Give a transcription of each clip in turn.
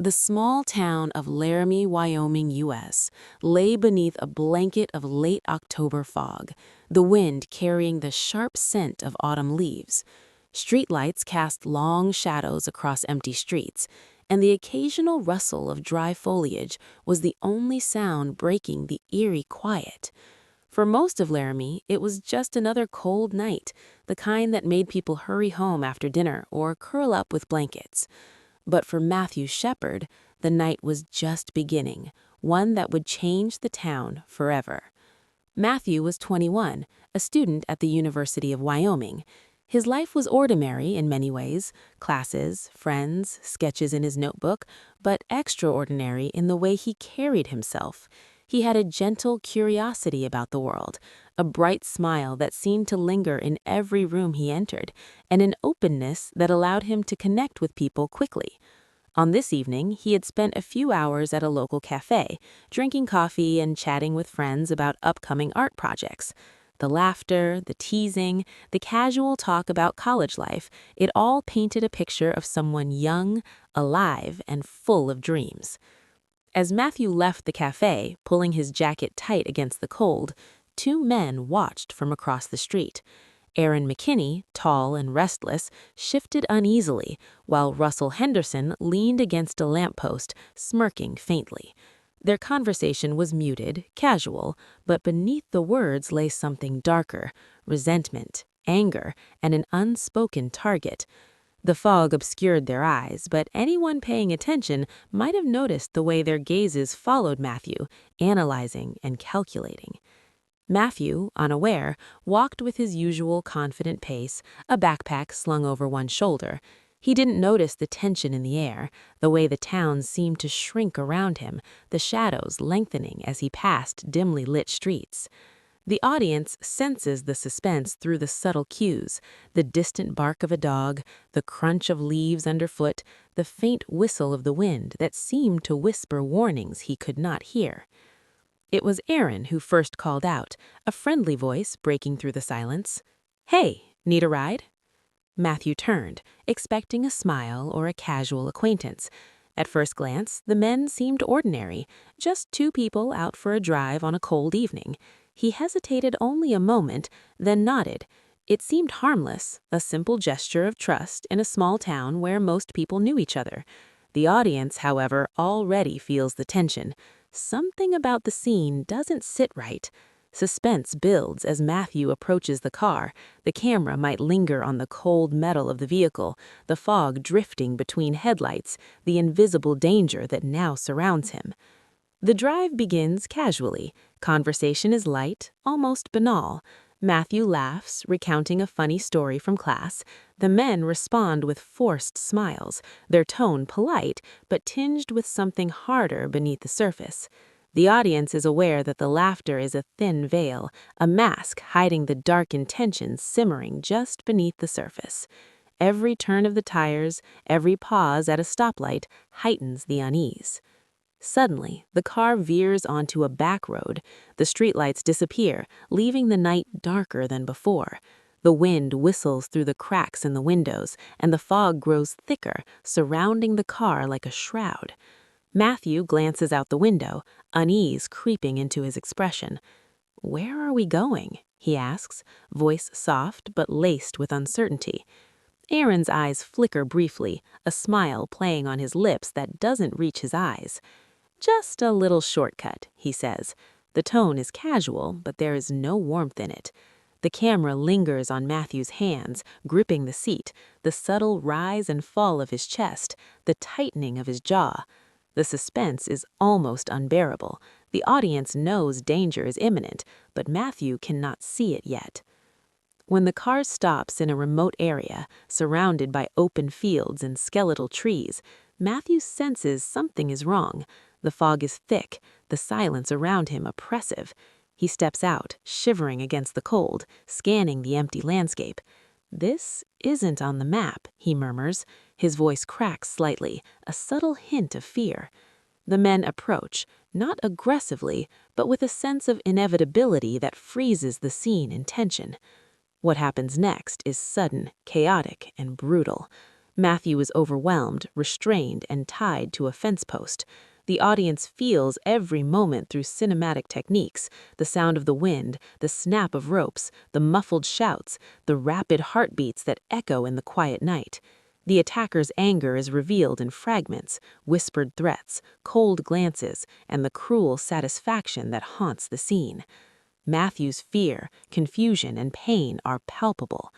The small town of Laramie, Wyoming, U.S., lay beneath a blanket of late October fog, the wind carrying the sharp scent of autumn leaves. Streetlights cast long shadows across empty streets, and the occasional rustle of dry foliage was the only sound breaking the eerie quiet. For most of Laramie, it was just another cold night, the kind that made people hurry home after dinner or curl up with blankets. But for Matthew Shepard, the night was just beginning, one that would change the town forever. Matthew was 21, a student at the University of Wyoming. His life was ordinary in many ways, classes, friends, sketches in his notebook, but extraordinary in the way he carried himself. He had a gentle curiosity about the world, a bright smile that seemed to linger in every room he entered, and an openness that allowed him to connect with people quickly. On this evening, he had spent a few hours at a local cafe, drinking coffee and chatting with friends about upcoming art projects. The laughter, the teasing, the casual talk about college life, it all painted a picture of someone young, alive, and full of dreams. As Matthew left the cafe, pulling his jacket tight against the cold, two men watched from across the street. Aaron McKinney, tall and restless, shifted uneasily, while Russell Henderson leaned against a lamppost, smirking faintly. Their conversation was muted, casual, but beneath the words lay something darker: resentment, anger, and an unspoken target. The fog obscured their eyes, but anyone paying attention might have noticed the way their gazes followed Matthew, analyzing and calculating. Matthew, unaware, walked with his usual confident pace, a backpack slung over one shoulder. He didn't notice the tension in the air, the way the town seemed to shrink around him, the shadows lengthening as he passed dimly lit streets. The audience senses the suspense through the subtle cues: the distant bark of a dog, the crunch of leaves underfoot, the faint whistle of the wind that seemed to whisper warnings he could not hear. It was Aaron who first called out, a friendly voice breaking through the silence. "Hey, need a ride?" Matthew turned, expecting a smile or a casual acquaintance. At first glance, the men seemed ordinary, just two people out for a drive on a cold evening. He hesitated only a moment, then nodded. It seemed harmless, a simple gesture of trust in a small town where most people knew each other. The audience, however, already feels the tension. Something about the scene doesn't sit right. Suspense builds as Matthew approaches the car. The camera might linger on the cold metal of the vehicle, the fog drifting between headlights, the invisible danger that now surrounds him. The drive begins casually. Conversation is light, almost banal. Matthew laughs, recounting a funny story from class. The men respond with forced smiles, their tone polite, but tinged with something harder beneath the surface. The audience is aware that the laughter is a thin veil, a mask hiding the dark intentions simmering just beneath the surface. Every turn of the tires, every pause at a stoplight heightens the unease. Suddenly, the car veers onto a back road. The streetlights disappear, leaving the night darker than before. The wind whistles through the cracks in the windows, and the fog grows thicker, surrounding the car like a shroud. Matthew glances out the window, unease creeping into his expression. "Where are we going?" he asks, voice soft but laced with uncertainty. Aaron's eyes flicker briefly, a smile playing on his lips that doesn't reach his eyes. "Just a little shortcut," he says. The tone is casual, but there is no warmth in it. The camera lingers on Matthew's hands, gripping the seat, the subtle rise and fall of his chest, the tightening of his jaw. The suspense is almost unbearable. The audience knows danger is imminent, but Matthew cannot see it yet. When the car stops in a remote area, surrounded by open fields and skeletal trees, Matthew senses something is wrong. The fog is thick, the silence around him oppressive. He steps out, shivering against the cold, scanning the empty landscape. "This isn't on the map," he murmurs. His voice cracks slightly, a subtle hint of fear. The men approach, not aggressively, but with a sense of inevitability that freezes the scene in tension. What happens next is sudden, chaotic, and brutal. Matthew is overwhelmed, restrained, and tied to a fence post. The audience feels every moment through cinematic techniques: the sound of the wind, the snap of ropes, the muffled shouts, the rapid heartbeats that echo in the quiet night. The attacker's anger is revealed in fragments, whispered threats, cold glances, and the cruel satisfaction that haunts the scene. Matthew's fear, confusion, and pain are palpable.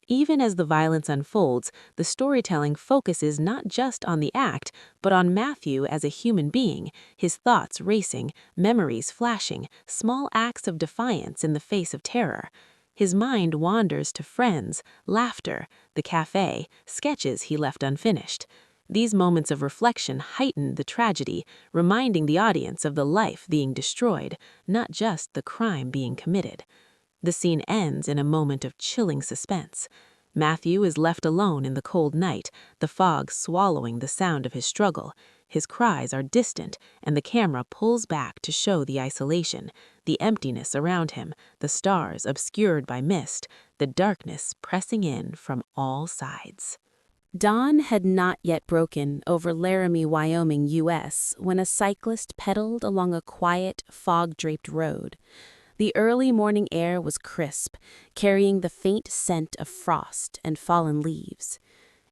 Even as the violence unfolds, the storytelling focuses not just on the act, but on Matthew as a human being, his thoughts racing, memories flashing, small acts of defiance in the face of terror. His mind wanders to friends, laughter, the cafe, sketches he left unfinished. These moments of reflection heighten the tragedy, reminding the audience of the life being destroyed, not just the crime being committed. The scene ends in a moment of chilling suspense. Matthew is left alone in the cold night, the fog swallowing the sound of his struggle. His cries are distant, and the camera pulls back to show the isolation, the emptiness around him, the stars obscured by mist, the darkness pressing in from all sides. Dawn had not yet broken over Laramie, Wyoming, U.S., when a cyclist pedaled along a quiet, fog-draped road. The early morning air was crisp, carrying the faint scent of frost and fallen leaves.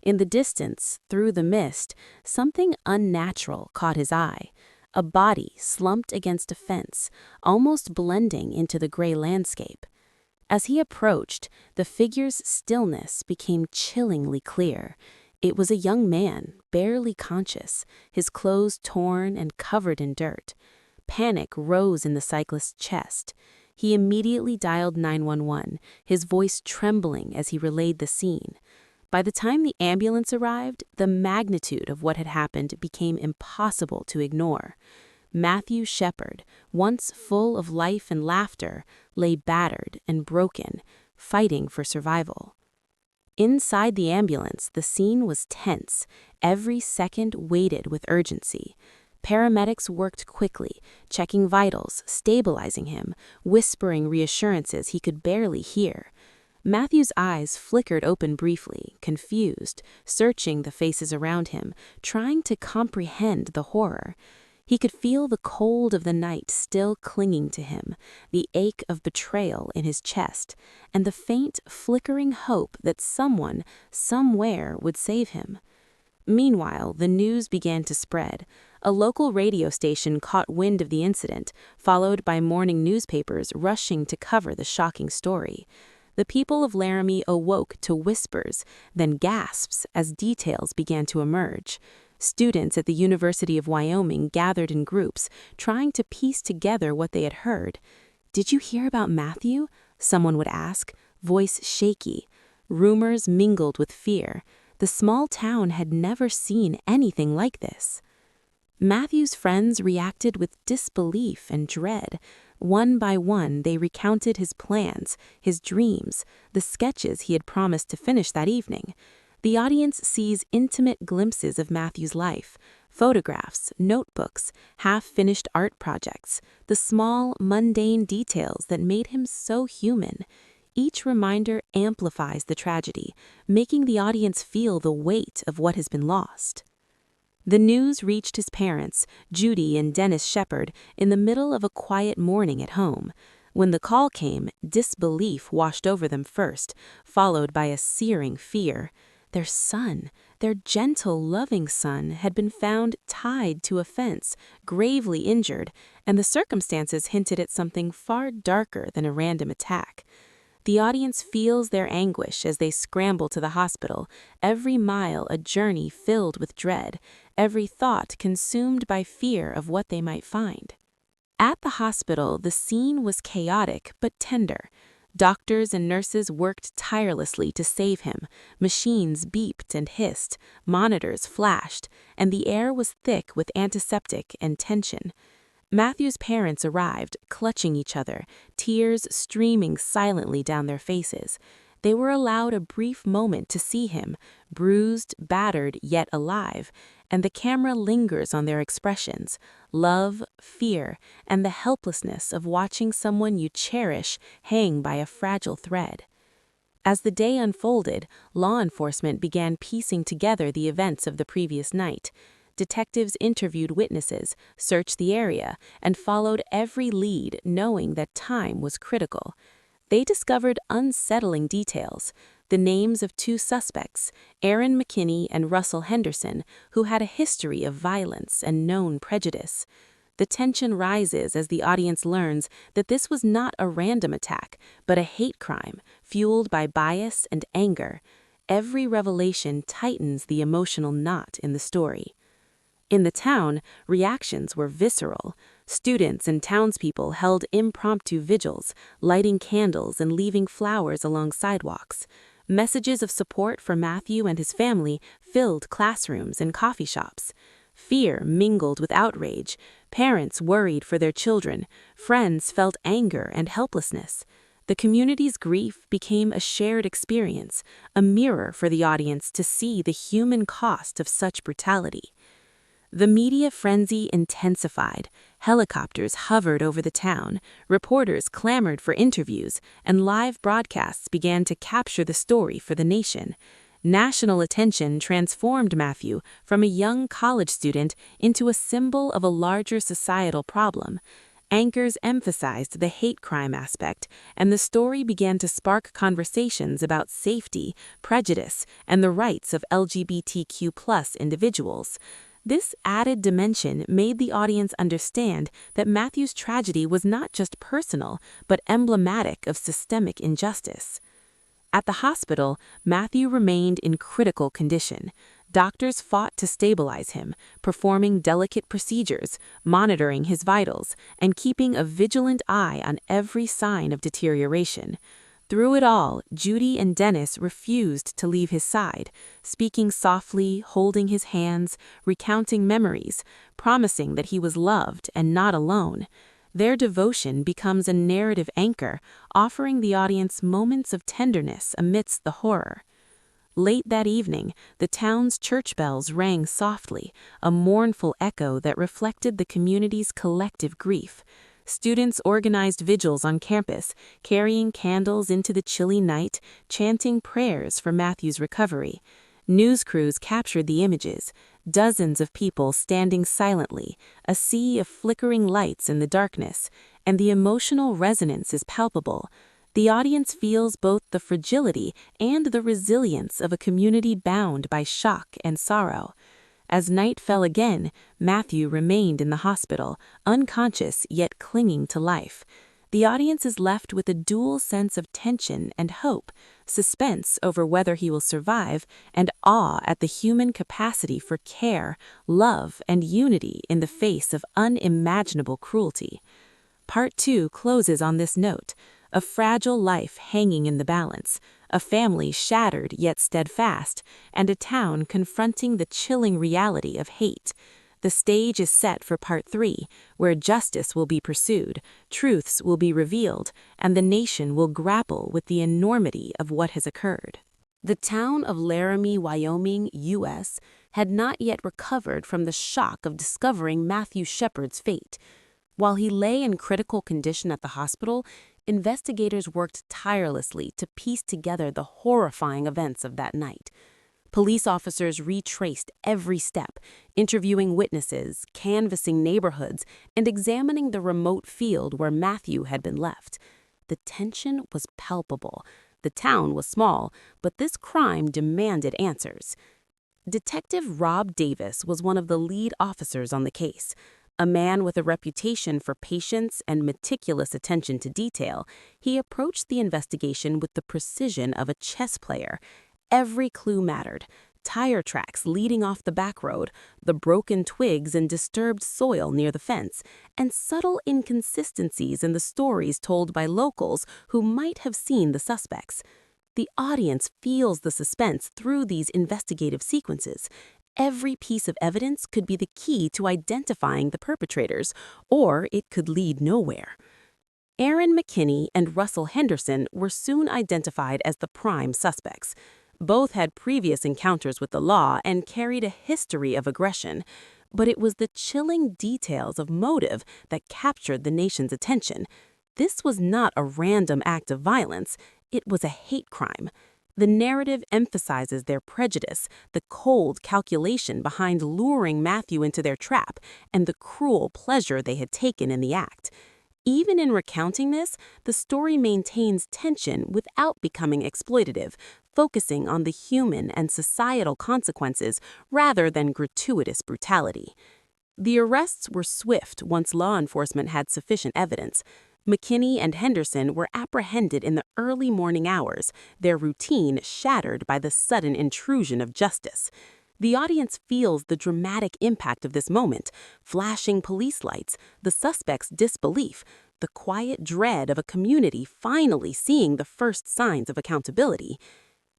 In the distance, through the mist, something unnatural caught his eye: a body slumped against a fence, almost blending into the gray landscape. As he approached, the figure's stillness became chillingly clear. It was a young man, barely conscious, his clothes torn and covered in dirt. Panic rose in the cyclist's chest. He immediately dialed 911, his voice trembling as he relayed the scene. By the time the ambulance arrived, the magnitude of what had happened became impossible to ignore. Matthew Shepard, once full of life and laughter, lay battered and broken, fighting for survival. Inside the ambulance, the scene was tense. Every second weighted with urgency. Paramedics worked quickly, checking vitals, stabilizing him, whispering reassurances he could barely hear. Matthew's eyes flickered open briefly, confused, searching the faces around him, trying to comprehend the horror. He could feel the cold of the night still clinging to him, the ache of betrayal in his chest, and the faint, flickering hope that someone, somewhere, would save him. Meanwhile, the news began to spread. A local radio station caught wind of the incident, followed by morning newspapers rushing to cover the shocking story. The people of Laramie awoke to whispers, then gasps as details began to emerge. Students at the University of Wyoming gathered in groups, trying to piece together what they had heard. "Did you hear about Matthew?" someone would ask, voice shaky. Rumors mingled with fear. The small town had never seen anything like this. Matthew's friends reacted with disbelief and dread. One by one, they recounted his plans, his dreams, the sketches he had promised to finish that evening. The audience sees intimate glimpses of Matthew's life: photographs, notebooks, half-finished art projects, the small, mundane details that made him so human. Each reminder amplifies the tragedy, making the audience feel the weight of what has been lost. The news reached his parents, Judy and Dennis Shepard, in the middle of a quiet morning at home. When the call came, disbelief washed over them first, followed by a searing fear. Their son, their gentle, loving son, had been found tied to a fence, gravely injured, and the circumstances hinted at something far darker than a random attack. The audience feels their anguish as they scramble to the hospital, every mile a journey filled with dread, every thought consumed by fear of what they might find. At the hospital, the scene was chaotic but tender. Doctors and nurses worked tirelessly to save him. Machines beeped and hissed, monitors flashed, and the air was thick with antiseptic and tension. Matthew's parents arrived, clutching each other, tears streaming silently down their faces. They were allowed a brief moment to see him, bruised, battered, yet alive, and the camera lingers on their expressions: love, fear, and the helplessness of watching someone you cherish hang by a fragile thread. As the day unfolded, law enforcement began piecing together the events of the previous night. Detectives interviewed witnesses, searched the area, and followed every lead, knowing that time was critical. They discovered unsettling details: the names of two suspects, Aaron McKinney and Russell Henderson, who had a history of violence and known prejudice. The tension rises as the audience learns that this was not a random attack, but a hate crime fueled by bias and anger. Every revelation tightens the emotional knot in the story. In the town, reactions were visceral. Students and townspeople held impromptu vigils, lighting candles and leaving flowers along sidewalks. Messages of support for Matthew and his family filled classrooms and coffee shops. Fear mingled with outrage. Parents worried for their children. Friends felt anger and helplessness. The community's grief became a shared experience, a mirror for the audience to see the human cost of such brutality. The media frenzy intensified. Helicopters hovered over the town, reporters clamored for interviews, and live broadcasts began to capture the story for the nation. National attention transformed Matthew from a young college student into a symbol of a larger societal problem. Anchors emphasized the hate crime aspect, and the story began to spark conversations about safety, prejudice, and the rights of LGBTQ+ individuals. This added dimension made the audience understand that Matthew's tragedy was not just personal, but emblematic of systemic injustice. At the hospital, Matthew remained in critical condition. Doctors fought to stabilize him, performing delicate procedures, monitoring his vitals, and keeping a vigilant eye on every sign of deterioration. Through it all, Judy and Dennis refused to leave his side, speaking softly, holding his hands, recounting memories, promising that he was loved and not alone. Their devotion becomes a narrative anchor, offering the audience moments of tenderness amidst the horror. Late that evening, the town's church bells rang softly, a mournful echo that reflected the community's collective grief. Students organized vigils on campus, carrying candles into the chilly night, chanting prayers for Matthew's recovery. News crews captured the images, dozens of people standing silently, a sea of flickering lights in the darkness, and the emotional resonance is palpable. The audience feels both the fragility and the resilience of a community bound by shock and sorrow. As night fell again, Matthew remained in the hospital, unconscious yet clinging to life. The audience is left with a dual sense of tension and hope, suspense over whether he will survive, and awe at the human capacity for care, love, and unity in the face of unimaginable cruelty. Part 2 closes on this note: a fragile life hanging in the balance, a family shattered yet steadfast, and a town confronting the chilling reality of hate. The stage is set for Part 3, where justice will be pursued, truths will be revealed, and the nation will grapple with the enormity of what has occurred. The town of Laramie, Wyoming, U.S., had not yet recovered from the shock of discovering Matthew Shepard's fate. While he lay in critical condition at the hospital, investigators worked tirelessly to piece together the horrifying events of that night. Police officers retraced every step, interviewing witnesses, canvassing neighborhoods, and examining the remote field where Matthew had been left. The tension was palpable. The town was small, but this crime demanded answers. Detective Rob Davis was one of the lead officers on the case. A man with a reputation for patience and meticulous attention to detail, he approached the investigation with the precision of a chess player. Every clue mattered: tire tracks leading off the back road, the broken twigs and disturbed soil near the fence, and subtle inconsistencies in the stories told by locals who might have seen the suspects. The audience feels the suspense through these investigative sequences. Every piece of evidence could be the key to identifying the perpetrators, or it could lead nowhere. Aaron McKinney and Russell Henderson were soon identified as the prime suspects. Both had previous encounters with the law and carried a history of aggression, but it was the chilling details of motive that captured the nation's attention. This was not a random act of violence. It was a hate crime. The narrative emphasizes their prejudice, the cold calculation behind luring Matthew into their trap, and the cruel pleasure they had taken in the act. Even in recounting this, the story maintains tension without becoming exploitative, focusing on the human and societal consequences rather than gratuitous brutality. The arrests were swift once law enforcement had sufficient evidence. McKinney and Henderson were apprehended in the early morning hours, their routine shattered by the sudden intrusion of justice. The audience feels the dramatic impact of this moment: flashing police lights, the suspect's disbelief, the quiet dread of a community finally seeing the first signs of accountability.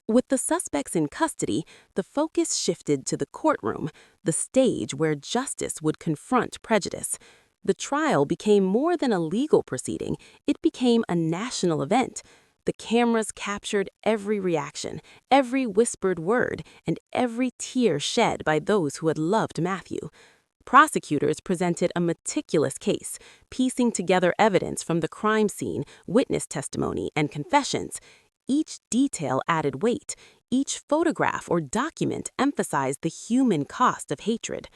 With the suspects in custody, the focus shifted to the courtroom, the stage where justice would confront prejudice. The trial became more than a legal proceeding, it became a national event. The cameras captured every reaction, every whispered word, and every tear shed by those who had loved Matthew. Prosecutors presented a meticulous case, piecing together evidence from the crime scene, witness testimony, and confessions. Each detail added weight. Each photograph or document emphasized the human cost of hatred.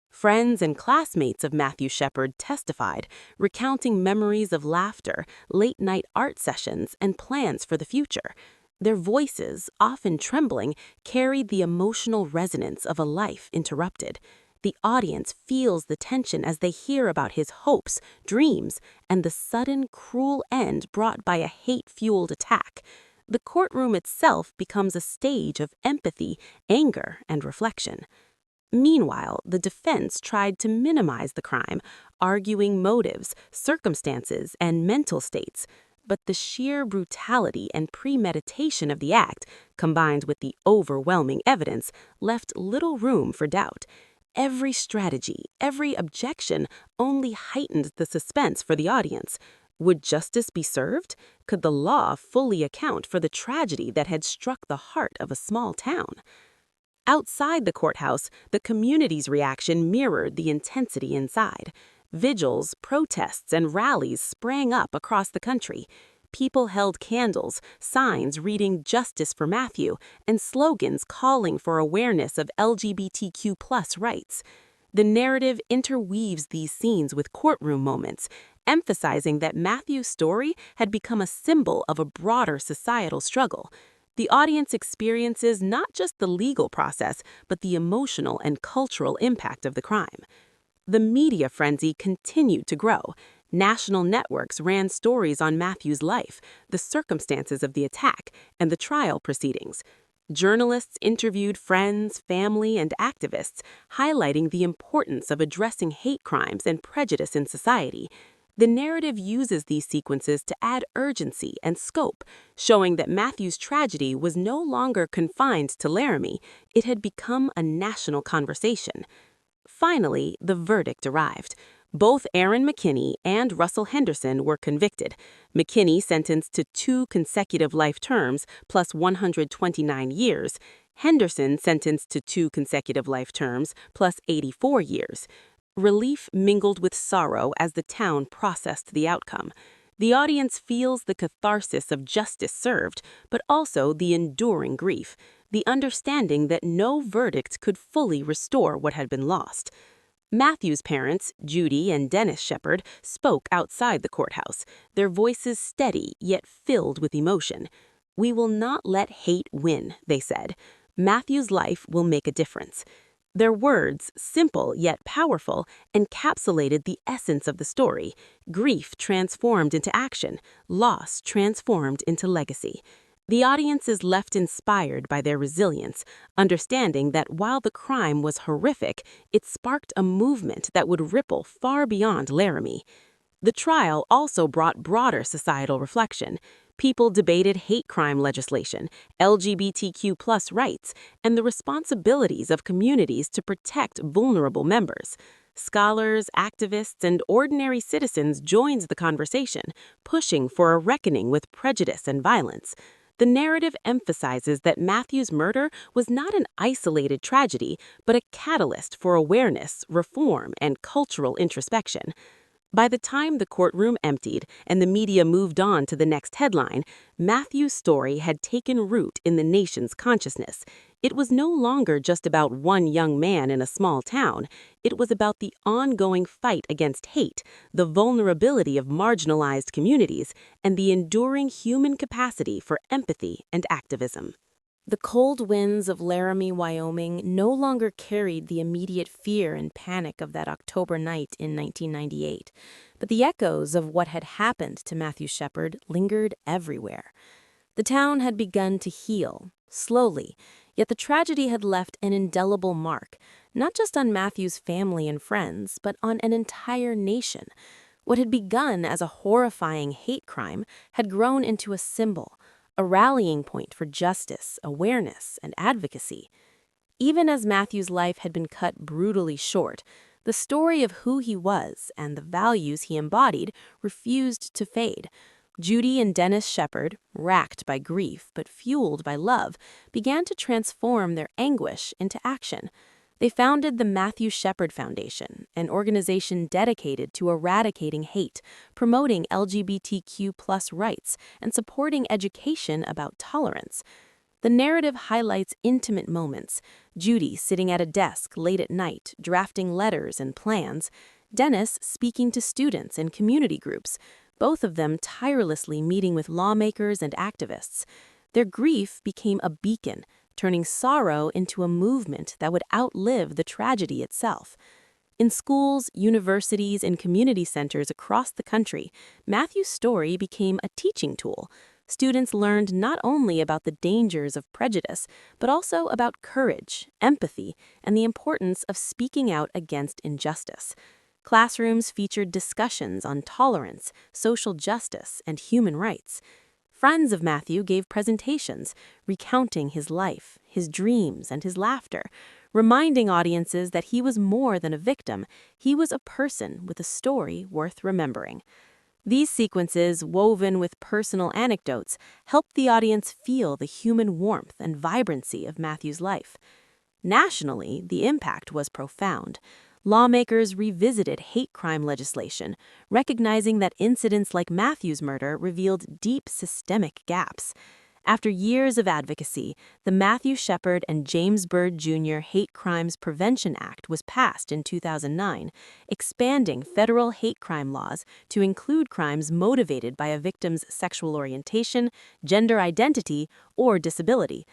Friends and classmates of Matthew Shepard testified, recounting memories of laughter, late-night art sessions, and plans for the future. Their voices, often trembling, carried the emotional resonance of a life interrupted. The audience feels the tension as they hear about his hopes, dreams, and the sudden, cruel end brought by a hate-fueled attack. The courtroom itself becomes a stage of empathy, anger, and reflection. Meanwhile, the defense tried to minimize the crime, arguing motives, circumstances, and mental states. But the sheer brutality and premeditation of the act, combined with the overwhelming evidence, left little room for doubt. Every strategy, every objection only heightened the suspense for the audience. Would justice be served? Could the law fully account for the tragedy that had struck the heart of a small town? Outside the courthouse, the community's reaction mirrored the intensity inside. Vigils, protests, and rallies sprang up across the country. People held candles, signs reading "Justice for Matthew," and slogans calling for awareness of LGBTQ+ rights. The narrative interweaves these scenes with courtroom moments, emphasizing that Matthew's story had become a symbol of a broader societal struggle. The audience experiences not just the legal process, but the emotional and cultural impact of the crime. The media frenzy continued to grow. National networks ran stories on Matthew's life, the circumstances of the attack, and the trial proceedings. Journalists interviewed friends, family, and activists, highlighting the importance of addressing hate crimes and prejudice in society. The narrative uses these sequences to add urgency and scope, showing that Matthew's tragedy was no longer confined to Laramie. It had become a national conversation. Finally, the verdict arrived. Both Aaron McKinney and Russell Henderson were convicted. McKinney sentenced to 2 consecutive life terms plus 129 years. Henderson sentenced to 2 consecutive life terms plus 84 years. Relief mingled with sorrow as the town processed the outcome. The audience feels the catharsis of justice served, but also the enduring grief, the understanding that no verdict could fully restore what had been lost. Matthew's parents, Judy and Dennis Shepard, spoke outside the courthouse, their voices steady yet filled with emotion. "We will not let hate win," they said. "Matthew's life will make a difference." Their words, simple yet powerful, encapsulated the essence of the story: grief transformed into action, loss transformed into legacy. The audience is left inspired by their resilience, understanding that while the crime was horrific, it sparked a movement that would ripple far beyond Laramie. The trial also brought broader societal reflection. People debated hate crime legislation, LGBTQ+ rights, and the responsibilities of communities to protect vulnerable members. Scholars, activists, and ordinary citizens joined the conversation, pushing for a reckoning with prejudice and violence. The narrative emphasizes that Matthew's murder was not an isolated tragedy, but a catalyst for awareness, reform, and cultural introspection. By the time the courtroom emptied and the media moved on to the next headline, Matthew's story had taken root in the nation's consciousness. It was no longer just about one young man in a small town. It was about the ongoing fight against hate, the vulnerability of marginalized communities, and the enduring human capacity for empathy and activism. The cold winds of Laramie, Wyoming no longer carried the immediate fear and panic of that October night in 1998, but the echoes of what had happened to Matthew Shepard lingered everywhere. The town had begun to heal, slowly, yet the tragedy had left an indelible mark, not just on Matthew's family and friends, but on an entire nation. What had begun as a horrifying hate crime had grown into a symbol, a rallying point for justice, awareness, and advocacy. Even as Matthew's life had been cut brutally short, the story of who he was and the values he embodied refused to fade. Judy and Dennis Shepard, racked by grief but fueled by love, began to transform their anguish into action. They founded the Matthew Shepard Foundation, an organization dedicated to eradicating hate, promoting LGBTQ+ rights, and supporting education about tolerance. The narrative highlights intimate moments: Judy sitting at a desk late at night, drafting letters and plans; Dennis speaking to students and community groups, both of them tirelessly meeting with lawmakers and activists. Their grief became a beacon, turning sorrow into a movement that would outlive the tragedy itself. In schools, universities, and community centers across the country, Matthew's story became a teaching tool. Students learned not only about the dangers of prejudice, but also about courage, empathy, and the importance of speaking out against injustice. Classrooms featured discussions on tolerance, social justice, and human rights. Friends of Matthew gave presentations, recounting his life, his dreams, and his laughter, reminding audiences that he was more than a victim. He was a person with a story worth remembering. These sequences, woven with personal anecdotes, helped the audience feel the human warmth and vibrancy of Matthew's life. Nationally, the impact was profound. Lawmakers revisited hate crime legislation, recognizing that incidents like Matthew's murder revealed deep systemic gaps. After years of advocacy, the Matthew Shepard and James Byrd Jr. Hate Crimes Prevention Act was passed in 2009, expanding federal hate crime laws to include crimes motivated by a victim's sexual orientation, gender identity, or disability.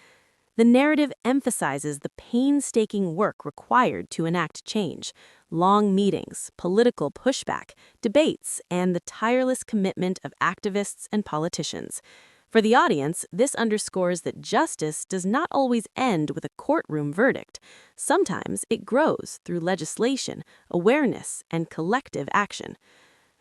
The narrative emphasizes the painstaking work required to enact change: long meetings, political pushback, debates, and the tireless commitment of activists and politicians. For the audience, this underscores that justice does not always end with a courtroom verdict. Sometimes it grows through legislation, awareness, and collective action.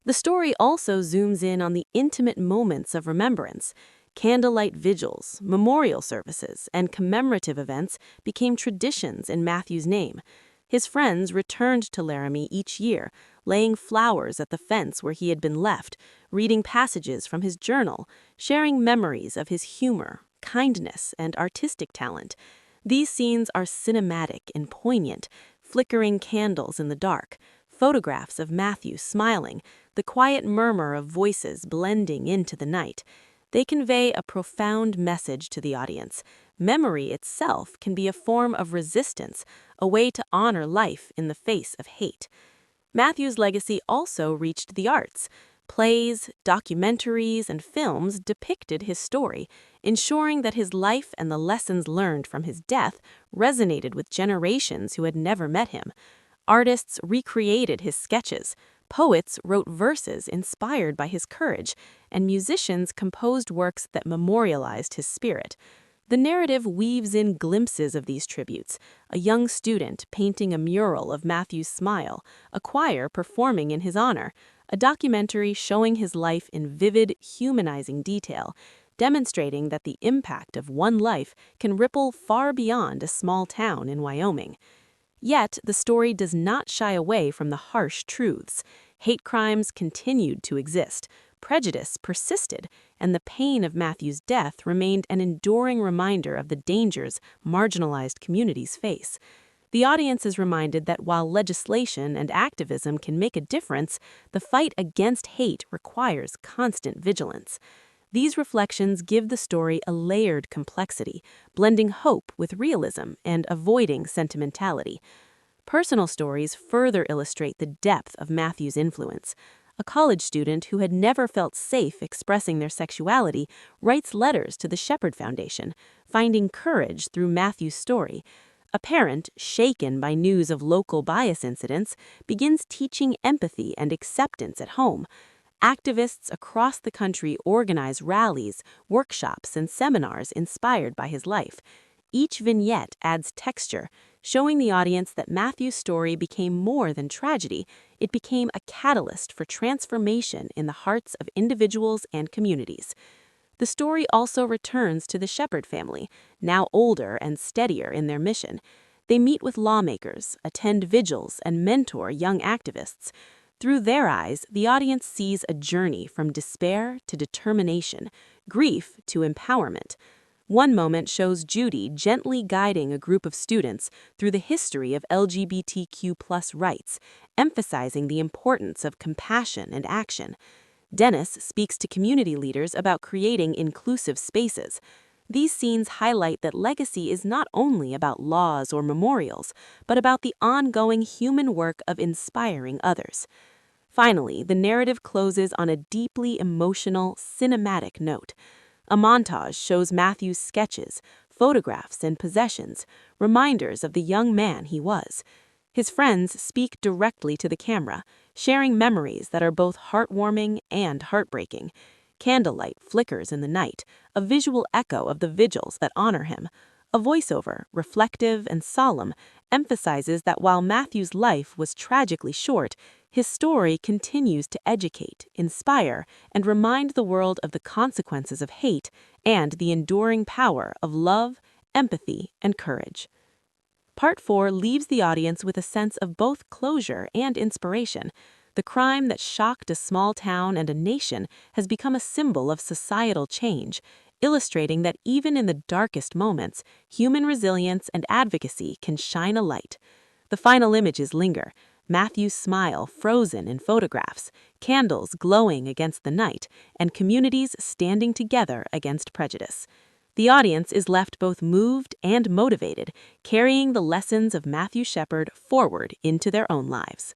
The story also zooms in on the intimate moments of remembrance. Candlelight vigils, memorial services, and commemorative events became traditions in Matthew's name. His friends returned to Laramie each year, laying flowers at the fence where he had been left, reading passages from his journal, sharing memories of his humor, kindness, and artistic talent. These scenes are cinematic and poignant: flickering candles in the dark, photographs of Matthew smiling, the quiet murmur of voices blending into the night. They convey a profound message to the audience. Memory itself can be a form of resistance, a way to honor life in the face of hate. Matthew's legacy also reached the arts. Plays, documentaries, and films depicted his story, ensuring that his life and the lessons learned from his death resonated with generations who had never met him. Artists recreated his sketches. Poets wrote verses inspired by his courage, and musicians composed works that memorialized his spirit. The narrative weaves in glimpses of these tributes: a young student painting a mural of Matthew's smile, a choir performing in his honor, a documentary showing his life in vivid, humanizing detail, demonstrating that the impact of one life can ripple far beyond a small town in Wyoming. Yet, the story does not shy away from the harsh truths. Hate crimes continued to exist, prejudice persisted, and the pain of Matthew's death remained an enduring reminder of the dangers marginalized communities face. The audience is reminded that while legislation and activism can make a difference, the fight against hate requires constant vigilance. These reflections give the story a layered complexity, blending hope with realism and avoiding sentimentality. Personal stories further illustrate the depth of Matthew's influence. A college student who had never felt safe expressing their sexuality writes letters to the Shepard Foundation, finding courage through Matthew's story. A parent, shaken by news of local bias incidents, begins teaching empathy and acceptance at home. Activists across the country organize rallies, workshops, and seminars inspired by his life. Each vignette adds texture, showing the audience that Matthew's story became more than tragedy. It became a catalyst for transformation in the hearts of individuals and communities. The story also returns to the Shepard family, now older and steadier in their mission. They meet with lawmakers, attend vigils, and mentor young activists. Through their eyes, the audience sees a journey from despair to determination, grief to empowerment. One moment shows Judy gently guiding a group of students through the history of LGBTQ+ rights, emphasizing the importance of compassion and action. Dennis speaks to community leaders about creating inclusive spaces. These scenes highlight that legacy is not only about laws or memorials, but about the ongoing human work of inspiring others. Finally, the narrative closes on a deeply emotional, cinematic note. A montage shows Matthew's sketches, photographs, and possessions, reminders of the young man he was. His friends speak directly to the camera, sharing memories that are both heartwarming and heartbreaking. Candlelight flickers in the night, a visual echo of the vigils that honor him. A voiceover, reflective and solemn, emphasizes that while Matthew's life was tragically short, his story continues to educate, inspire, and remind the world of the consequences of hate and the enduring power of love, empathy, and courage. Part 4 leaves the audience with a sense of both closure and inspiration. The crime that shocked a small town and a nation has become a symbol of societal change, illustrating that even in the darkest moments, human resilience and advocacy can shine a light. The final images linger. Matthew's smile frozen in photographs, candles glowing against the night, and communities standing together against prejudice. The audience is left both moved and motivated, carrying the lessons of Matthew Shepard forward into their own lives.